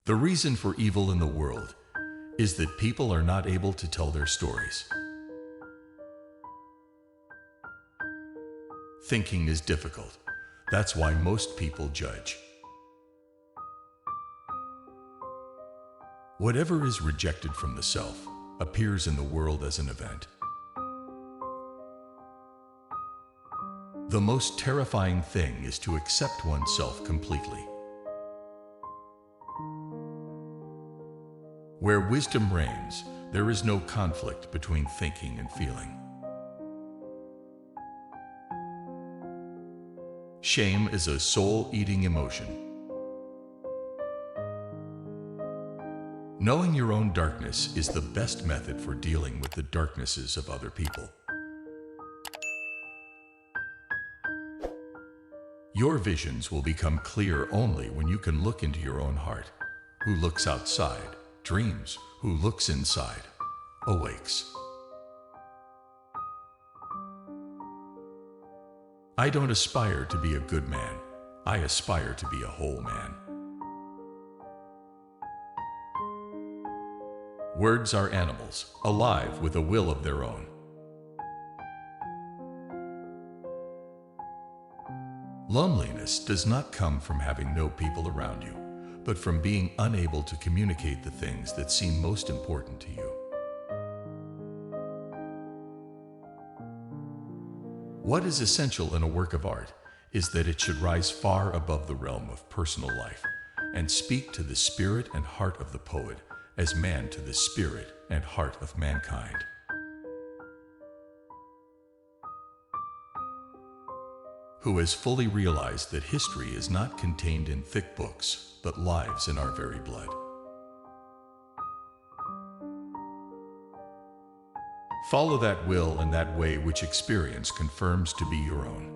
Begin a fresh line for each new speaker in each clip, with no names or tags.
The reason for evil in the world is that people are not able to tell their stories. Thinking is difficult. That's why most people judge. Whatever is rejected from the self appears in the world as an event. The most terrifying thing is to accept oneself completely. Where wisdom reigns, there is no conflict between thinking and feeling. Shame is a soul-eating emotion. Knowing your own darkness is the best method for dealing with the darknesses of other people. Your visions will become clear only when you can look into your own heart. Who looks outside dreams, who looks inside awakes. I don't aspire to be a good man. I aspire to be a whole man. Words are animals, alive with a will of their own. Loneliness does not come from having no people around you, but from being unable to communicate the things that seem most important to you. What is essential in a work of art is that it should rise far above the realm of personal life and speak to the spirit and heart of the poet as man to the spirit and heart of mankind. Who has fully realized that history is not contained in thick books, but lives in our very blood. Follow that will and that way which experience confirms to be your own.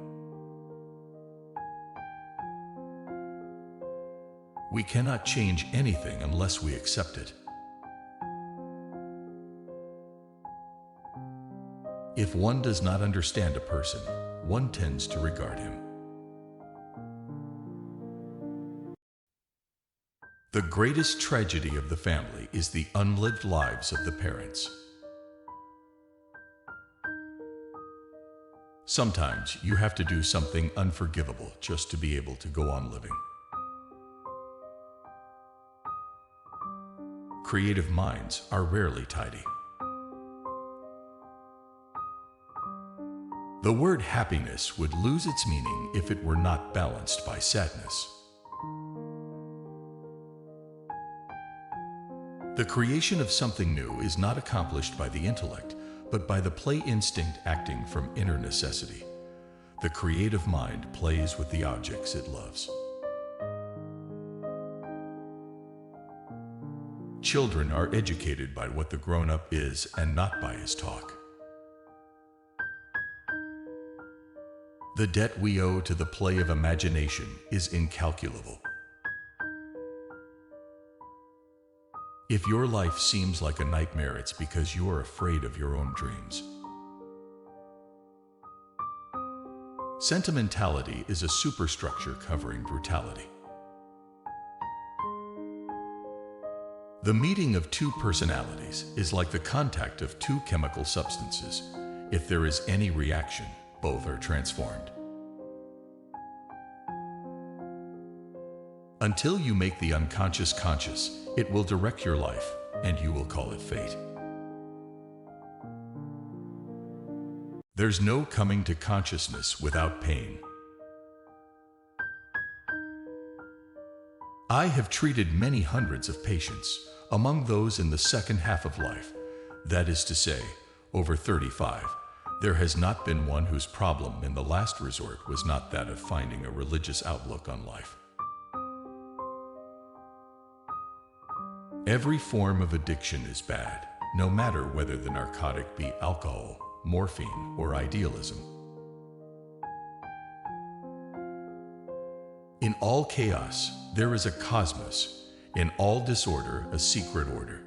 We cannot change anything unless we accept it. If one does not understand a person, one tends to regard him. The greatest tragedy of the family is the unlived lives of the parents. Sometimes you have to do something unforgivable just to be able to go on living. Creative minds are rarely tidy. The word happiness would lose its meaning if it were not balanced by sadness. The creation of something new is not accomplished by the intellect, but by the play instinct acting from inner necessity. The creative mind plays with the objects it loves. Children are educated by what the grown-up is and not by his talk. The debt we owe to the play of imagination is incalculable. If your life seems like a nightmare, it's because you are afraid of your own dreams. Sentimentality is a superstructure covering brutality. The meeting of two personalities is like the contact of two chemical substances. If there is any reaction, both are transformed. Until you make the unconscious conscious, it will direct your life, and you will call it fate. There's no coming to consciousness without pain. I have treated many hundreds of patients, among those in the second half of life, that is to say, over 35. There has not been one whose problem in the last resort was not that of finding a religious outlook on life. Every form of addiction is bad, no matter whether the narcotic be alcohol, morphine, or idealism. In all chaos, there is a cosmos. In all disorder, a secret order.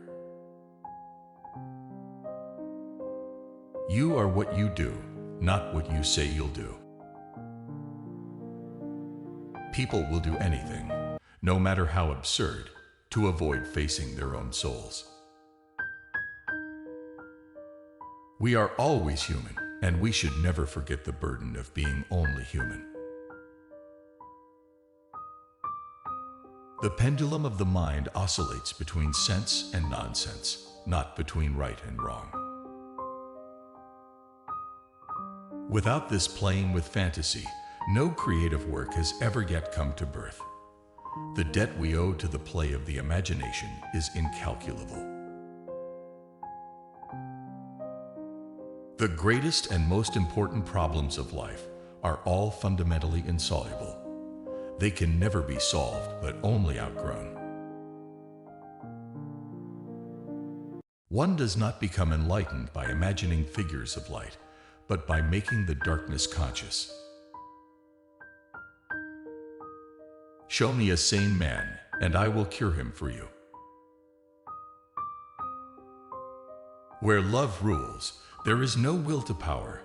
You are what you do, not what you say you'll do. People will do anything, no matter how absurd, to avoid facing their own souls. We are always human, and we should never forget the burden of being only human. The pendulum of the mind oscillates between sense and nonsense, not between right and wrong. Without this playing with fantasy, no creative work has ever yet come to birth. The debt we owe to the play of the imagination is incalculable. The greatest and most important problems of life are all fundamentally insoluble. They can never be solved, but only outgrown. One does not become enlightened by imagining figures of light, but by making the darkness conscious. Show me a sane man, and I will cure him for you. Where love rules, there is no will to power,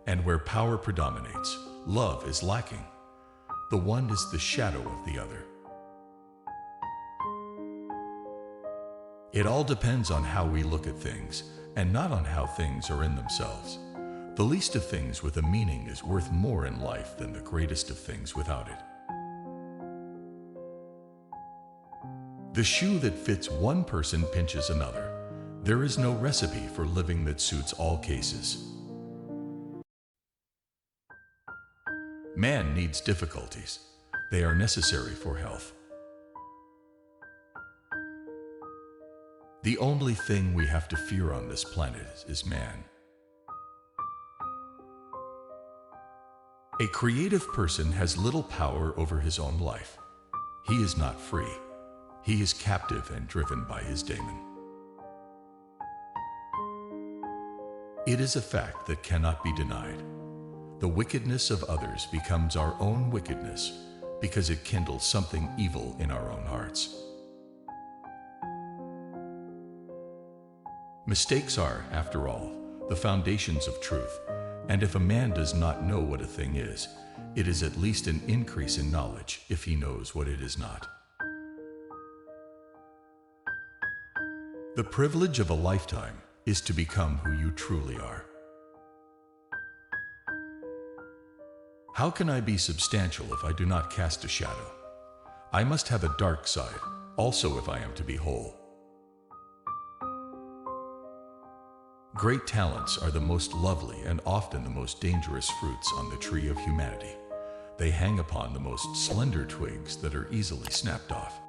and where power predominates, love is lacking. The one is the shadow of the other. It all depends on how we look at things, and not on how things are in themselves. The least of things with a meaning is worth more in life than the greatest of things without it. The shoe that fits one person pinches another. There is no recipe for living that suits all cases. Man needs difficulties. They are necessary for health. The only thing we have to fear on this planet is man. A creative person has little power over his own life. He is not free. He is captive and driven by his daemon. It is a fact that cannot be denied. The wickedness of others becomes our own wickedness because it kindles something evil in our own hearts. Mistakes are, after all, the foundations of truth, and if a man does not know what a thing is, it is at least an increase in knowledge if he knows what it is not. The privilege of a lifetime is to become who you truly are. How can I be substantial if I do not cast a shadow? I must have a dark side, also, if I am to be whole. Great talents are the most lovely and often the most dangerous fruits on the tree of humanity. They hang upon the most slender twigs that are easily snapped off.